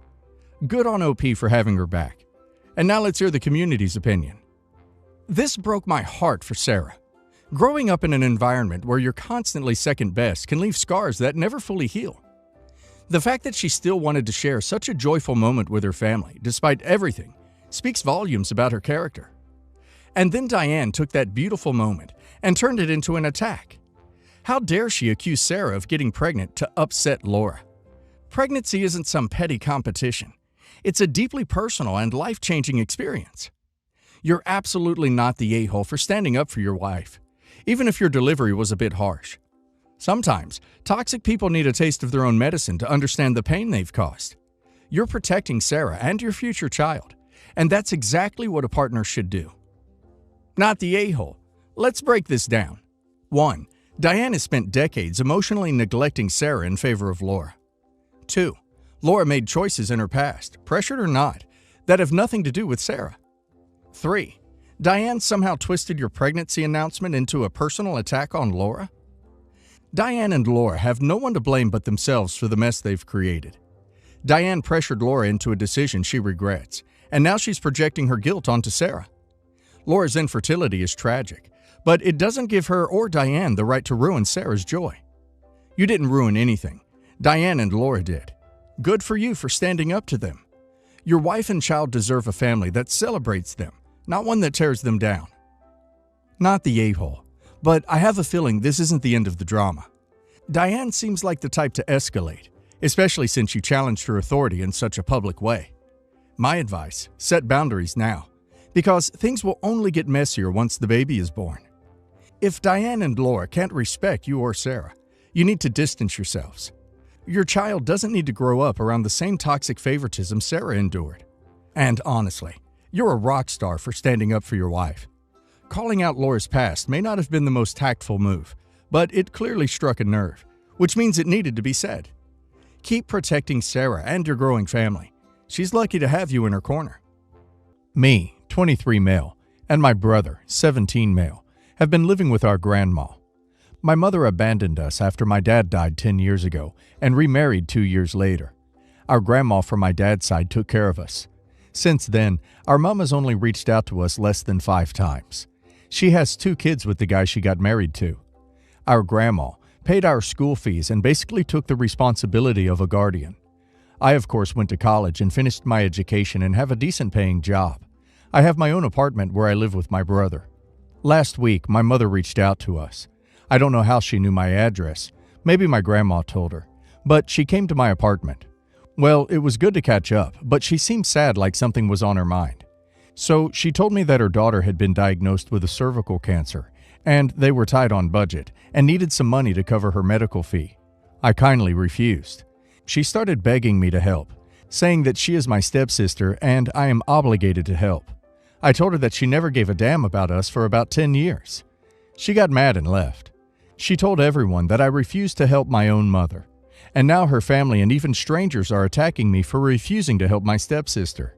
S1: Good on OP for having her back. And now let's hear the community's opinion. This broke my heart for Sarah. Growing up in an environment where you're constantly second best can leave scars that never fully heal. The fact that she still wanted to share such a joyful moment with her family, despite everything, speaks volumes about her character. And then Diane took that beautiful moment and turned it into an attack. How dare she accuse Sarah of getting pregnant to upset Laura? Pregnancy isn't some petty competition. It's a deeply personal and life-changing experience. You're absolutely not the a-hole for standing up for your wife, even if your delivery was a bit harsh. Sometimes, toxic people need a taste of their own medicine to understand the pain they've caused. You're protecting Sarah and your future child, and that's exactly what a partner should do. Not the a-hole. Let's break this down. 1. Diane has spent decades emotionally neglecting Sarah in favor of Laura. 2. Laura made choices in her past, pressured or not, that have nothing to do with Sarah. 3. Diane somehow twisted your pregnancy announcement into a personal attack on Laura. Diane and Laura have no one to blame but themselves for the mess they've created. Diane pressured Laura into a decision she regrets, and now she's projecting her guilt onto Sarah. Laura's infertility is tragic, but it doesn't give her or Diane the right to ruin Sarah's joy. You didn't ruin anything. Diane and Laura did. Good for you for standing up to them. Your wife and child deserve a family that celebrates them, not one that tears them down. Not the a-hole, but I have a feeling this isn't the end of the drama. Diane seems like the type to escalate, especially since you challenged her authority in such a public way. My advice, set boundaries now, because things will only get messier once the baby is born. If Diane and Laura can't respect you or Sarah, you need to distance yourselves. Your child doesn't need to grow up around the same toxic favoritism Sarah endured. And honestly, you're a rock star for standing up for your wife. Calling out Laura's past may not have been the most tactful move, but it clearly struck a nerve, which means it needed to be said. Keep protecting Sarah and your growing family. She's lucky to have you in her corner. Me, 23 male, and my brother, 17 male, have been living with our grandma. My mother abandoned us after my dad died 10 years ago and remarried 2 years later. Our grandma from my dad's side took care of us. Since then, our mom has only reached out to us less than 5 times. She has 2 kids with the guy she got married to. Our grandma paid our school fees and basically took the responsibility of a guardian. I, of course, went to college and finished my education and have a decent paying job. I have my own apartment where I live with my brother. Last week, my mother reached out to us. I don't know how she knew my address. Maybe my grandma told her. But she came to my apartment. Well, it was good to catch up, but she seemed sad, like something was on her mind. So she told me that her daughter had been diagnosed with a cervical cancer, and they were tight on budget and needed some money to cover her medical fee. I kindly refused. She started begging me to help, saying that she is my stepsister and I am obligated to help. I told her that she never gave a damn about us for about 10 years. She got mad and left. She told everyone that I refused to help my own mother, and now her family and even strangers are attacking me for refusing to help my stepsister.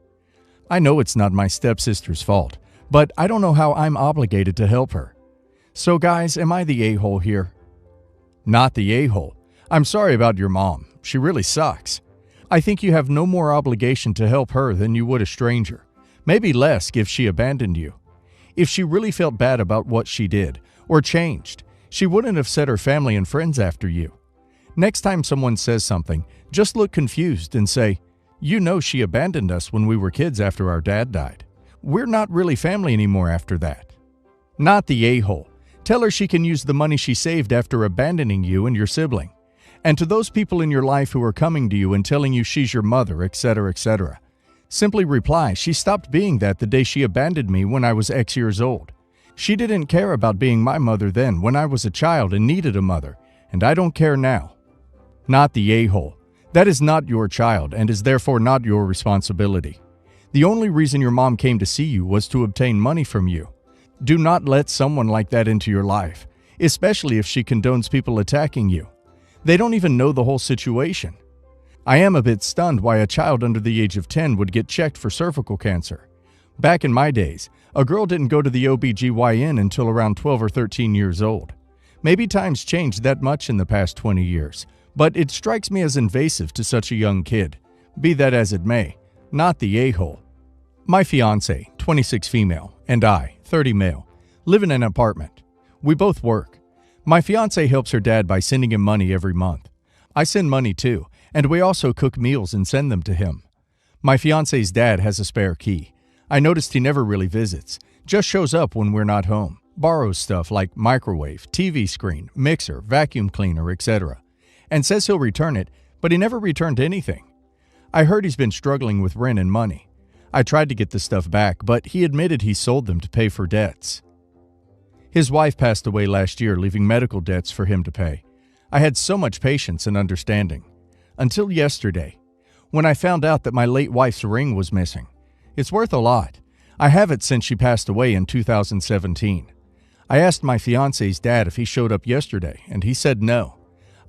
S1: I know it's not my stepsister's fault, but I don't know how I'm obligated to help her. So guys, am I the a-hole here? Not the a-hole. I'm sorry about your mom. She really sucks. I think you have no more obligation to help her than you would a stranger. Maybe less if she abandoned you. If she really felt bad about what she did, or changed, she wouldn't have set her family and friends after you. Next time someone says something, just look confused and say, "You know she abandoned us when we were kids after our dad died. We're not really family anymore after that." Not the a-hole. Tell her she can use the money she saved after abandoning you and your sibling. And to those people in your life who are coming to you and telling you she's your mother, etc., etc., simply reply, she stopped being that the day she abandoned me when I was X years old. She didn't care about being my mother then when I was a child and needed a mother, and I don't care now. Not the a-hole. That is not your child and is therefore not your responsibility. The only reason your mom came to see you was to obtain money from you. Do not let someone like that into your life, especially if she condones people attacking you. They don't even know the whole situation. I am a bit stunned why a child under the age of 10 would get checked for cervical cancer. Back in my days, a girl didn't go to the OBGYN until around 12 or 13 years old. Maybe times changed that much in the past 20 years, but it strikes me as invasive to such a young kid. Be that as it may, Not the a-hole. My fiance, 26 female, and I, 30 male, live in an apartment. We both work. My fiance helps her dad by sending him money every month. I send money too, and we also cook meals and send them to him. My fiance's dad has a spare key. I noticed he never really visits, just shows up when we're not home, borrows stuff like microwave, TV screen, mixer, vacuum cleaner, etc., and says he'll return it, but he never returned anything. I heard he's been struggling with rent and money. I tried to get the stuff back, but he admitted he sold them to pay for debts. His wife passed away last year, leaving medical debts for him to pay. I had so much patience and understanding. Until yesterday, when I found out that my late wife's ring was missing. It's worth a lot. I have it since she passed away in 2017. I asked my fiance's dad if he showed up yesterday, and he said no.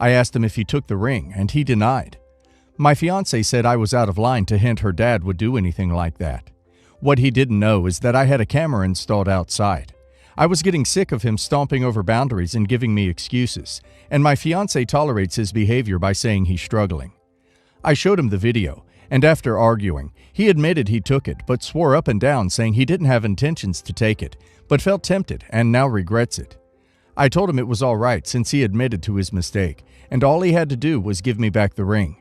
S1: I asked him if he took the ring, and he denied. My fiance said I was out of line to hint her dad would do anything like that. What he didn't know is that I had a camera installed outside. I was getting sick of him stomping over boundaries and giving me excuses, and my fiance tolerates his behavior by saying he's struggling. I showed him the video, and after arguing, he admitted he took it but swore up and down saying he didn't have intentions to take it, but felt tempted and now regrets it. I told him it was all right since he admitted to his mistake, and all he had to do was give me back the ring.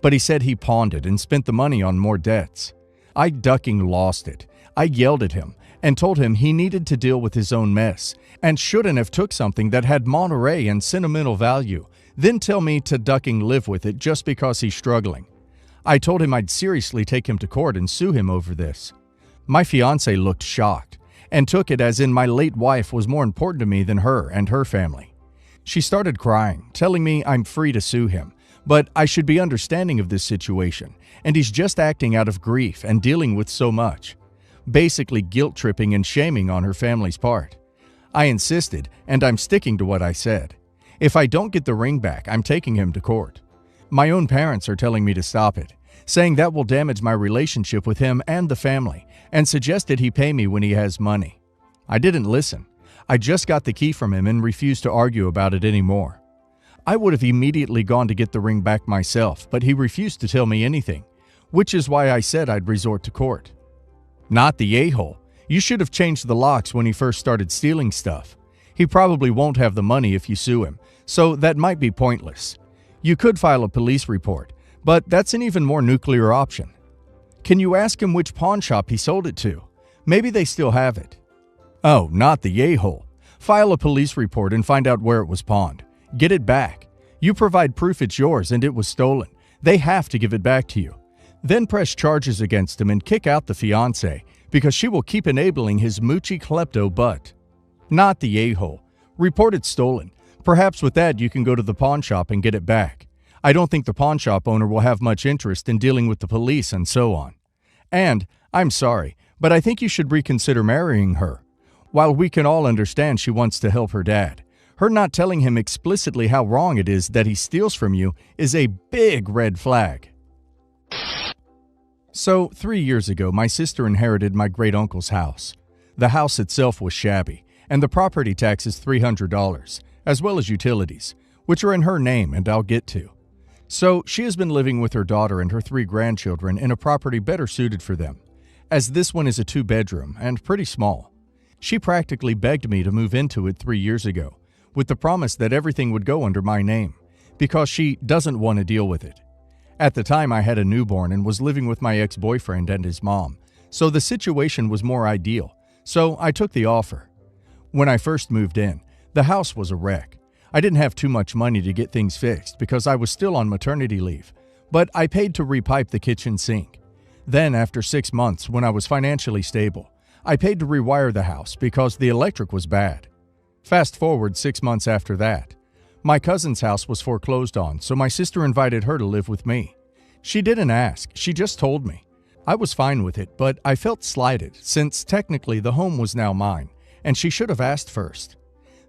S1: But he said he pawned it and spent the money on more debts. I ducking lost it. I yelled at him and told him he needed to deal with his own mess and shouldn't have took something that had Monterey and sentimental value, then tell me to ducking live with it just because he's struggling. I told him I'd seriously take him to court and sue him over this. My fiance looked shocked and took it as in my late wife was more important to me than her and her family. She started crying, telling me I'm free to sue him, but I should be understanding of this situation, and he's just acting out of grief and dealing with so much. Basically guilt-tripping and shaming on her family's part. I insisted, and I'm sticking to what I said. If I don't get the ring back, I'm taking him to court. My own parents are telling me to stop it, saying that will damage my relationship with him and the family, and suggested he pay me when he has money. I didn't listen. I just got the key from him and refused to argue about it anymore. I would have immediately gone to get the ring back myself, but he refused to tell me anything, which is why I said I'd resort to court. Not the a-hole. You should have changed the locks when he first started stealing stuff. He probably won't have the money if you sue him, so that might be pointless. You could file a police report, but that's an even more nuclear option. Can you ask him which pawn shop he sold it to? Maybe they still have it. Oh, not the a-hole. File a police report and find out where it was pawned. Get it back. You provide proof it's yours and it was stolen. They have to give it back to you. Then press charges against him and kick out the fiancé because she will keep enabling his moochy klepto butt. Not the a-hole. Report it stolen. Perhaps with that you can go to the pawn shop and get it back. I don't think the pawn shop owner will have much interest in dealing with the police and so on. And, I'm sorry, but I think you should reconsider marrying her. While we can all understand she wants to help her dad, her not telling him explicitly how wrong it is that he steals from you is a big red flag. So, 3 years ago, my sister inherited my great-uncle's house. The house itself was shabby, and the property tax is $300, as well as utilities, which are in her name and I'll get to. So, she has been living with her daughter and her 3 grandchildren in a property better suited for them, as this one is a 2-bedroom and pretty small. She practically begged me to move into it 3 years ago, with the promise that everything would go under my name, because she doesn't want to deal with it. At the time, I had a newborn and was living with my ex-boyfriend and his mom, so the situation was more ideal, so I took the offer. When I first moved in, the house was a wreck. I didn't have too much money to get things fixed because I was still on maternity leave, but I paid to repipe the kitchen sink. Then, after 6 months, when I was financially stable, I paid to rewire the house because the electric was bad. Fast forward 6 months after that. My cousin's house was foreclosed on, so my sister invited her to live with me. She didn't ask, she just told me. I was fine with it, but I felt slighted since technically the home was now mine, and she should have asked first.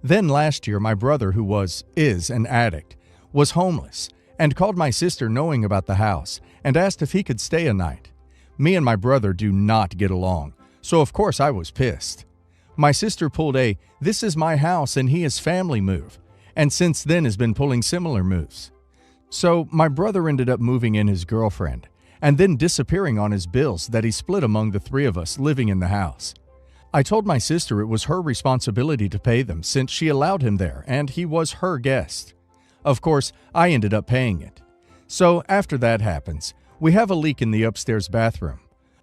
S1: Then last year, my brother, who is an addict, was homeless and called my sister knowing about the house and asked if he could stay a night. Me and my brother do not get along, so of course I was pissed. My sister pulled a "this is my house and he is family" move, and since then has been pulling similar moves. So my brother ended up moving in his girlfriend, and then disappearing on his bills that he split among the three of us living in the house. I told my sister it was her responsibility to pay them since she allowed him there and he was her guest. Of course, I ended up paying it. So after that happens, we have a leak in the upstairs bathroom.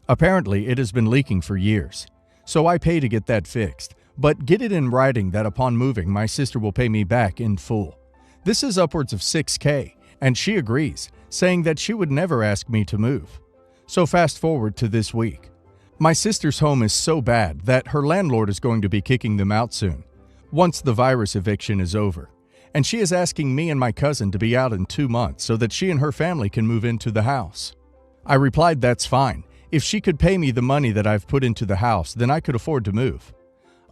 S1: Apparently, it has been leaking for years. So I pay to get that fixed, but get it in writing that upon moving, my sister will pay me back in full. This is upwards of $6,000, and she agrees, saying that she would never ask me to move. So fast forward to this week. My sister's home is so bad that her landlord is going to be kicking them out soon, once the virus eviction is over. And she is asking me and my cousin to be out in 2 months so that she and her family can move into the house. I replied that's fine. If she could pay me the money that I've put into the house, then I could afford to move.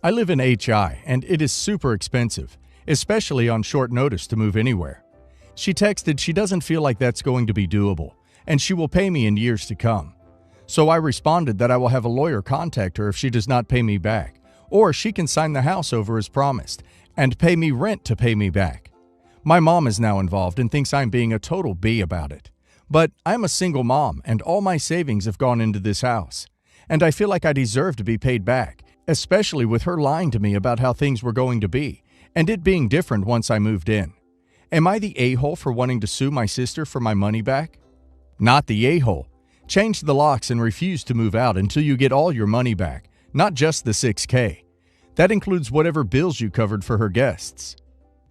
S1: I live in HI, and it is super expensive, especially on short notice to move anywhere. She texted she doesn't feel like that's going to be doable, and she will pay me in years to come. So I responded that I will have a lawyer contact her if she does not pay me back, or she can sign the house over as promised and pay me rent to pay me back. My mom is now involved and thinks I'm being a total B about it. But I'm a single mom and all my savings have gone into this house. And I feel like I deserve to be paid back, especially with her lying to me about how things were going to be, and it being different once I moved in. Am I the a-hole for wanting to sue my sister for my money back? Not the a-hole. Change the locks and refuse to move out until you get all your money back, not just the $6,000. That includes whatever bills you covered for her guests.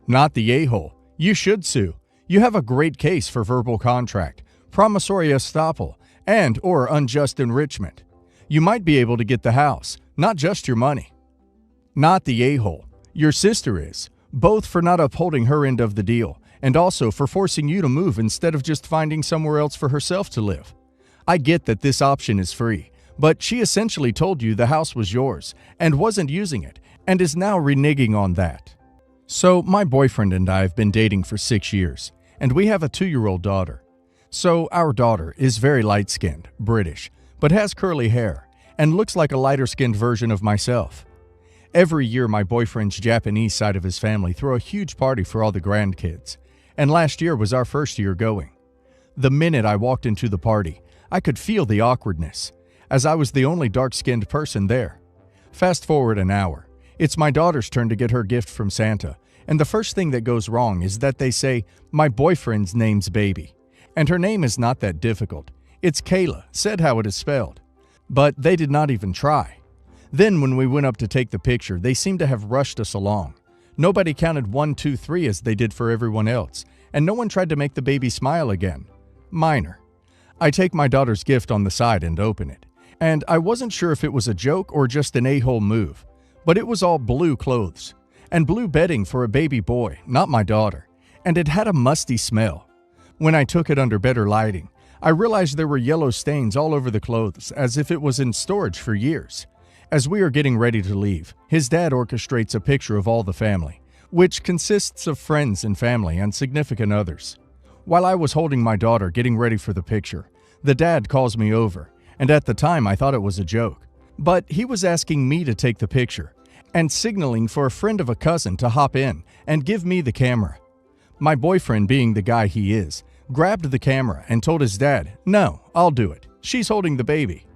S1: Not the a-hole. You should sue. You have a great case for verbal contract, promissory estoppel, and or unjust enrichment. You might be able to get the house, not just your money. Not the a-hole. Your sister is, both for not upholding her end of the deal, and also for forcing you to move instead of just finding somewhere else for herself to live. I get that this option is free, but she essentially told you the house was yours and wasn't using it, and is now reneging on that. So my boyfriend and I have been dating for 6 years, and we have a 2-year-old daughter. So our daughter is very light-skinned, British, but has curly hair, and looks like a lighter-skinned version of myself. Every year my boyfriend's Japanese side of his family throw a huge party for all the grandkids, and last year was our first year going. The minute I walked into the party, I could feel the awkwardness, as I was the only dark-skinned person there. Fast forward an hour. It's my daughter's turn to get her gift from Santa, and the first thing that goes wrong is that they say, my boyfriend's name's Baby. And her name is not that difficult. It's Kayla, said how it is spelled. But they did not even try. Then when we went up to take the picture, they seemed to have rushed us along. Nobody counted 1, 2, 3 as they did for everyone else, and no one tried to make the baby smile again. Minor. I take my daughter's gift on the side and open it, and I wasn't sure if it was a joke or just an a-hole move, but it was all blue clothes, and blue bedding for a baby boy, not my daughter, and it had a musty smell. When I took it under better lighting, I realized there were yellow stains all over the clothes as if it was in storage for years. As we are getting ready to leave, his dad orchestrates a picture of all the family, which consists of friends and family and significant others. While I was holding my daughter getting ready for the picture, the dad calls me over, and at the time I thought it was a joke. But he was asking me to take the picture, and signaling for a friend of a cousin to hop in and give me the camera. My boyfriend, being the guy he is, grabbed the camera and told his dad, "No, I'll do it. She's holding the baby."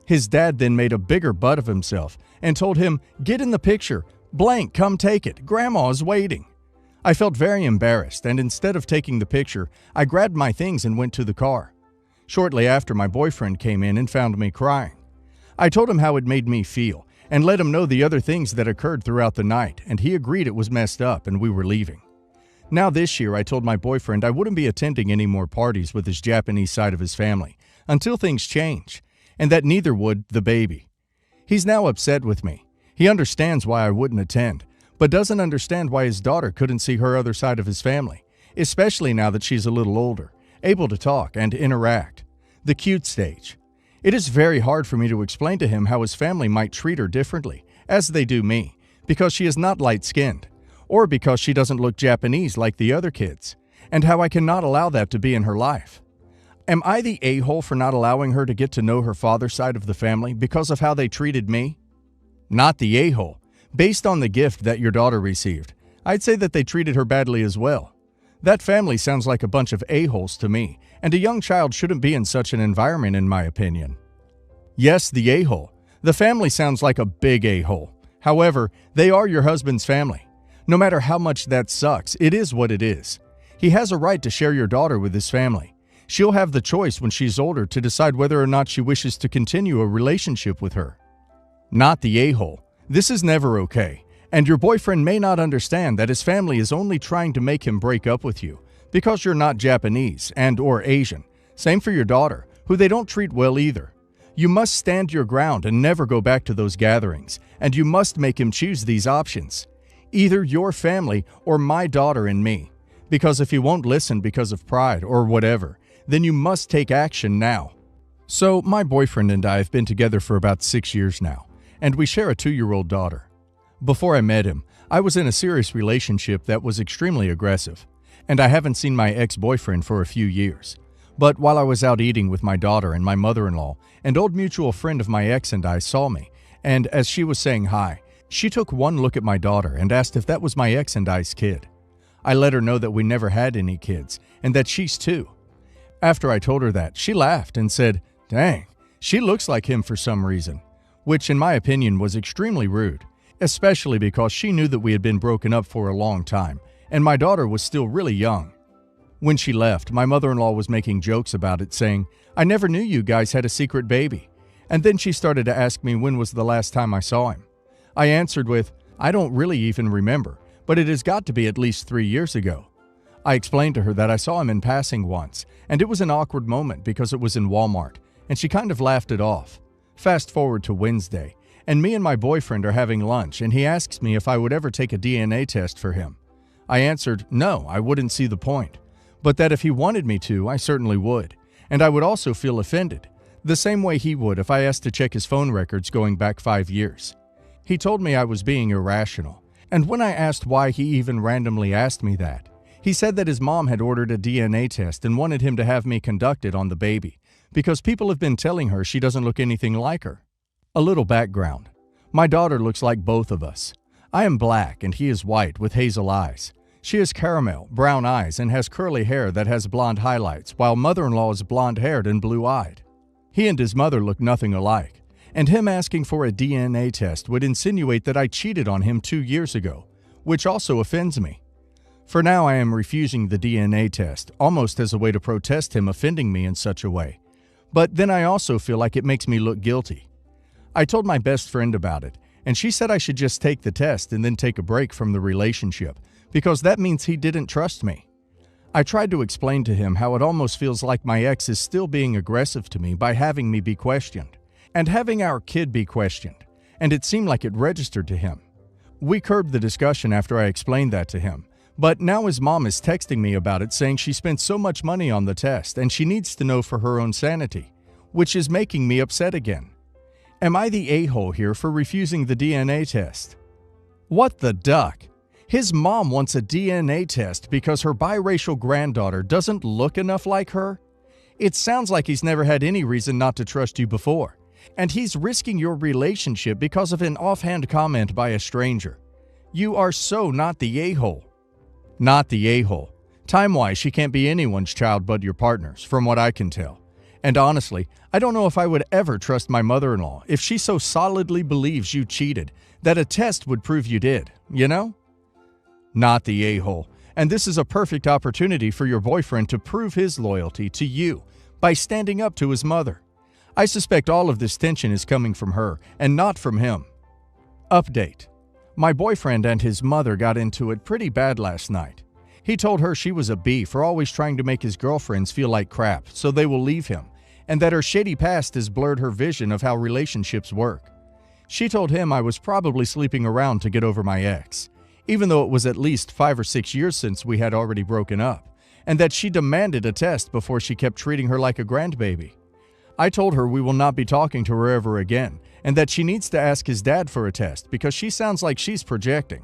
S1: His dad then made a bigger butt of himself and told him, "Get in the picture. Blank, come take it. Grandma's waiting." I felt very embarrassed, and instead of taking the picture, I grabbed my things and went to the car. Shortly after, my boyfriend came in and found me crying. I told him how it made me feel and let him know the other things that occurred throughout the night, and he agreed it was messed up and we were leaving. Now this year, I told my boyfriend I wouldn't be attending any more parties with his Japanese side of his family until things change, and that neither would the baby. He's now upset with me. He understands why I wouldn't attend, but doesn't understand why his daughter couldn't see her other side of his family, especially now that she's a little older, able to talk and interact. The cute stage. It is very hard for me to explain to him how his family might treat her differently, as they do me, because she is not light-skinned, or because she doesn't look Japanese like the other kids, and how I cannot allow that to be in her life. Am I the a-hole for not allowing her to get to know her father's side of the family because of how they treated me? Not the a-hole. Based on the gift that your daughter received, I'd say that they treated her badly as well. That family sounds like a bunch of a-holes to me, and a young child shouldn't be in such an environment in my opinion. Yes, the a-hole. The family sounds like a big a-hole. However, they are your husband's family. No matter how much that sucks, it is what it is. He has a right to share your daughter with his family. She'll have the choice when she's older to decide whether or not she wishes to continue a relationship with her. Not the a-hole. This is never okay, and your boyfriend may not understand that his family is only trying to make him break up with you because you're not Japanese and/or Asian. Same for your daughter, who they don't treat well either. You must stand your ground and never go back to those gatherings, and you must make him choose these options. Either your family or my daughter and me. Because if he won't listen because of pride or whatever, then you must take action now. So, my boyfriend and I have been together for about 6 years now, and we share a 2-year-old daughter. Before I met him, I was in a serious relationship that was extremely aggressive, and I haven't seen my ex-boyfriend for a few years. But while I was out eating with my daughter and my mother-in-law, an old mutual friend of my ex and I saw me, and as she was saying hi, she took one look at my daughter and asked if that was my ex and I's kid. I let her know that we never had any kids, and that she's 2. After I told her that, she laughed and said, "Dang, she looks like him for some reason," which in my opinion was extremely rude, especially because she knew that we had been broken up for a long time, and my daughter was still really young. When she left, my mother-in-law was making jokes about it, saying, "I never knew you guys had a secret baby." And then she started to ask me when was the last time I saw him. I answered with, "I don't really even remember, but it has got to be at least 3 years ago." I explained to her that I saw him in passing once, and it was an awkward moment because it was in Walmart, and she kind of laughed it off. Fast forward to Wednesday, and me and my boyfriend are having lunch, and he asks me if I would ever take a DNA test for him. I answered, no, I wouldn't see the point, but that if he wanted me to, I certainly would, and I would also feel offended, the same way he would if I asked to check his phone records going back 5 years. He told me I was being irrational, and when I asked why he even randomly asked me that, he said that his mom had ordered a DNA test and wanted him to have me conduct it on the baby, because people have been telling her she doesn't look anything like her. A little background. My daughter looks like both of us. I am black and he is white with hazel eyes. She has caramel, brown eyes, and has curly hair that has blonde highlights, while mother-in-law is blonde-haired and blue-eyed. He and his mother look nothing alike, and him asking for a DNA test would insinuate that I cheated on him 2 years ago, which also offends me. For now, I am refusing the DNA test, almost as a way to protest him offending me in such a way. But then I also feel like it makes me look guilty. I told my best friend about it, and she said I should just take the test and then take a break from the relationship, because that means he didn't trust me. I tried to explain to him how it almost feels like my ex is still being aggressive to me by having me be questioned, and having our kid be questioned, and it seemed like it registered to him. We curbed the discussion after I explained that to him, but now his mom is texting me about it saying she spent so much money on the test and she needs to know for her own sanity, which is making me upset again. Am I the a-hole here for refusing the DNA test? What the duck? His mom wants a DNA test because her biracial granddaughter doesn't look enough like her? It sounds like he's never had any reason not to trust you before, and he's risking your relationship because of an offhand comment by a stranger. You are so not the a-hole. Not the a-hole. Time-wise, she can't be anyone's child but your partner's, from what I can tell. And honestly, I don't know if I would ever trust my mother-in-law if she so solidly believes you cheated that a test would prove you did, you know? Not the a-hole. And this is a perfect opportunity for your boyfriend to prove his loyalty to you by standing up to his mother. I suspect all of this tension is coming from her and not from him. Update. My boyfriend and his mother got into it pretty bad last night. He told her she was a B for always trying to make his girlfriends feel like crap so they will leave him, and that her shady past has blurred her vision of how relationships work. She told him I was probably sleeping around to get over my ex, even though it was at least 5 or 6 years since we had already broken up, and that she demanded a test before she kept treating her like a grandbaby. I told her we will not be talking to her ever again, and that she needs to ask his dad for a test because she sounds like she's projecting.